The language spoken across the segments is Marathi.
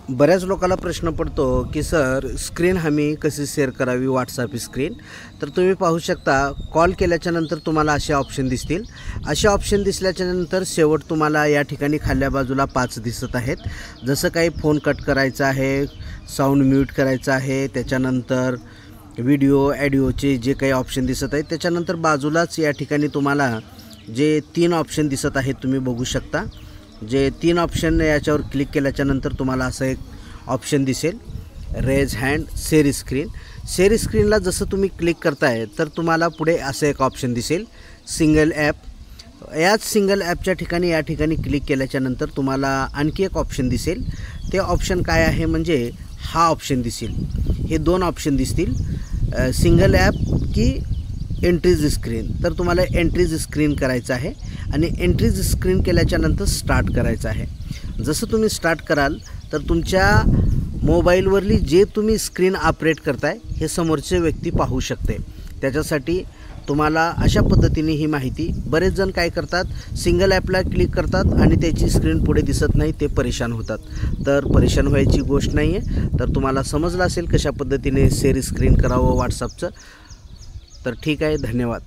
बऱ्याच लोकांना प्रश्न पडतो की सर स्क्रीन आम्ही कशी शेअर करावी व्हॉट्सअप स्क्रीन. तर तुम्ही पाहू शकता कॉल केल्याच्यानंतर तुम्हाला असे ऑप्शन दिसतील. असे ऑप्शन दिसल्याच्यानंतर शेवट तुम्हाला या ठिकाणी खाल्ल्या बाजूला 5 दिसत आहेत. जसं काही फोन कट करायचा आहे, साऊंड म्यूट करायचं आहे, त्याच्यानंतर व्हिडिओ ॲडिओचे जे काही ऑप्शन दिसत आहेत, त्याच्यानंतर बाजूलाच या ठिकाणी तुम्हाला जे 3 ऑप्शन दिसत आहेत तुम्ही बघू शकता. जे 3 ऑप्शन याच्यावर क्लिक केल्याच्यानंतर तुम्हाला असं एक ऑप्शन दिसेल, raise hand share screen. Share स्क्रीनला जसं तुम्ही क्लिक करताय तर तुम्हाला पुढे असं एक ऑप्शन दिसेल, सिंगल ॲप. याच सिंगल ॲपच्या ठिकाणी या ठिकाणी क्लिक केल्याच्यानंतर तुम्हाला आणखी एक ऑप्शन दिसेल. ते ऑप्शन काय आहे म्हणजे हा ऑप्शन दिसेल. हे 2 ऑप्शन दिसतील, सिंगल ॲप की एंट्रीज स्क्रीन. तर तुम्हाला एंट्रीज स्क्रीन करायचं आहे आणि एंट्रीज स्क्रीन केल्याच्यानंतर स्टार्ट करायचं आहे. जसं तुम्ही स्टार्ट कराल तर तुमच्या मोबाईलवरली जे तुम्ही स्क्रीन ऑपरेट करताय हे समोरचे व्यक्ती पाहू शकते. त्याच्यासाठी तुम्हाला अशा पद्धतीने ही माहिती, बरेच जण काय करतात, सिंगल ॲपला क्लिक करतात आणि त्याची स्क्रीन पुढे दिसत नाही, ते परेशान होतात. तर परेशान व्हायची गोष्ट नाही आहे. तर तुम्हाला समजलं असेल कशा पद्धतीने शेअर स्क्रीन करावं व्हॉट्सअपचं. तर ठीक आहे, धन्यवाद.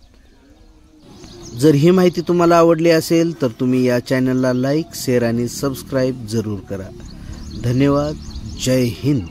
जर ही माहिती तुम्हाला आवडली असेल तर तुम्ही या चॅनलला लाईक, शेअर आणि सबस्क्राईब जरूर करा. धन्यवाद. जय हिंद.